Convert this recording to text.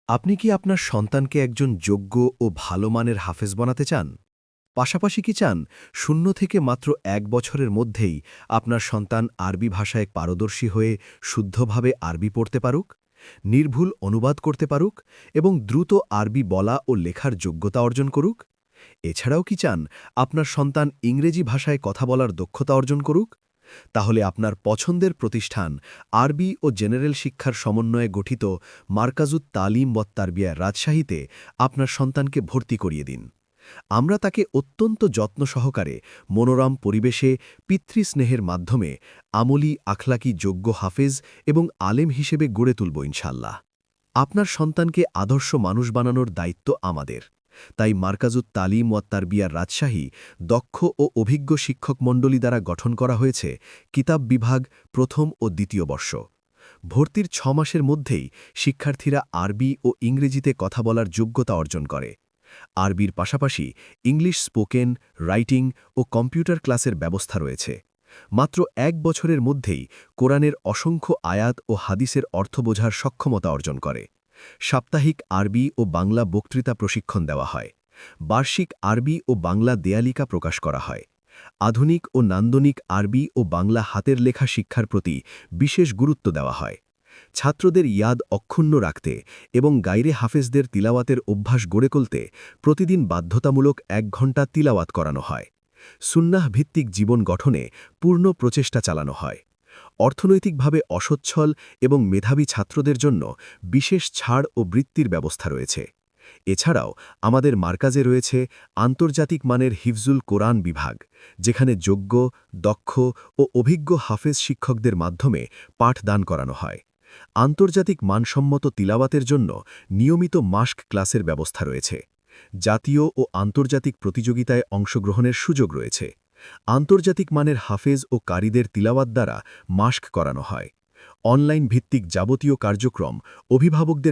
আপনি কি আপনার সন্তানকে একজন যোগ্য ও ভালো মানের হাফেজ বানাতে চান? পাশাপাশি কি চান ০ থেকে মাত্র ১ বছরের মধ্যেই আপনার সন্তান আরবি ভাষায় পারদর্শী হয়ে শুদ্ধভাবে আরবি পড়তে পারুক, নির্ভুল অনুবাদ করতে পারুক এবং দ্রুত আরবি বলা ও লেখার যোগ্যতা অর্জন করুক? এছাড়াও কি চান আপনার সন্তান ইংরেজি ভাষায় কথা বলার দক্ষতা অর্জন করুক? তাহলে আপনার পছন্দের প্রতিষ্ঠান আরবি ও জেনারেল শিক্ষার সমন্বয়ে গঠিত মার্কাজুত তালিম ওয়াত তারবিয়া রাজশাহীতে আপনার সন্তানকে ভর্তি করিয়ে দিন। আমরা তাকে অত্যন্ত যত্ন সহকারে মনোরম পরিবেশে পিতৃস্নেহের মাধ্যমে আমলি আখলাকি যোগ্য হাফেজ এবং আলেম হিসেবে গড়ে তুলব ইনশাল্লাহ। আপনার সন্তানকে আদর্শ মানুষ বানানোর দায়িত্ব আমাদের। তাই মার্কাজুত তালিম ওয়াত তারবিয়ার রাজশাহী দক্ষ ও অভিজ্ঞ শিক্ষক মণ্ডলী দ্বারা গঠন করা হয়েছে কিতাব বিভাগ প্রথম ও দ্বিতীয় বর্ষ। ভর্তির ৬ মাসের মধ্যেই শিক্ষার্থীরা আরবি ও ইংরেজিতে কথা বলার যোগ্যতা অর্জন করে। আরবির পাশাপাশি ইংলিশ স্পোকেন, রাইটিং ও কম্পিউটার ক্লাসের ব্যবস্থা রয়েছে। মাত্র ১ বছরের মধ্যেই কোরআনের অসংখ্য আয়াত ও হাদিসের অর্থ বোঝার সক্ষমতা অর্জন করে। সাপ্তাহিক আরবি ও বাংলা বক্তৃতা প্রশিক্ষণ দেওয়া হয়। বার্ষিক আরবি ও বাংলা দেয়ালিকা প্রকাশ করা হয়। আধুনিক ও নান্দনিক আরবি ও বাংলা হাতের লেখা শিক্ষার প্রতি বিশেষ গুরুত্ব দেওয়া হয়। ছাত্রদের ইয়াদ অক্ষুণ্ণ রাখতে এবং গাইরে হাফেজদের তিলাওয়াতের অভ্যাস গড়ে তুলতে প্রতিদিন বাধ্যতামূলক ১ ঘণ্টা তিলাওয়াত করানো হয়। সুন্নাহ ভিত্তিক জীবন গঠনে পূর্ণ প্রচেষ্টা চালানো হয়। অর্থনৈতিকভাবে অসচ্ছল এবং মেধাবী ছাত্রদের জন্য বিশেষ ছাড় ও বৃত্তির ব্যবস্থা রয়েছে। এছাড়াও আমাদের মার্কাজে রয়েছে আন্তর্জাতিক মানের হিফজুল কোরআন বিভাগ, যেখানে যোগ্য, দক্ষ ও অভিজ্ঞ হাফেজ শিক্ষকদের মাধ্যমে পাঠদান করানো হয়। আন্তর্জাতিক মানসম্মত তিলাওয়াতের জন্য নিয়মিত মাস্ক ক্লাসের ব্যবস্থা রয়েছে। জাতীয় ও আন্তর্জাতিক প্রতিযোগিতায় অংশগ্রহণের সুযোগ রয়েছে। আন্তর্জাতিক মানের হাফেজ ও কারীদের তিলাওয়াত দ্বারা মাস্ক করানো হয়। অনলাইন ভিত্তিক যাবতীয় কার্যক্রম অভিভাবকদের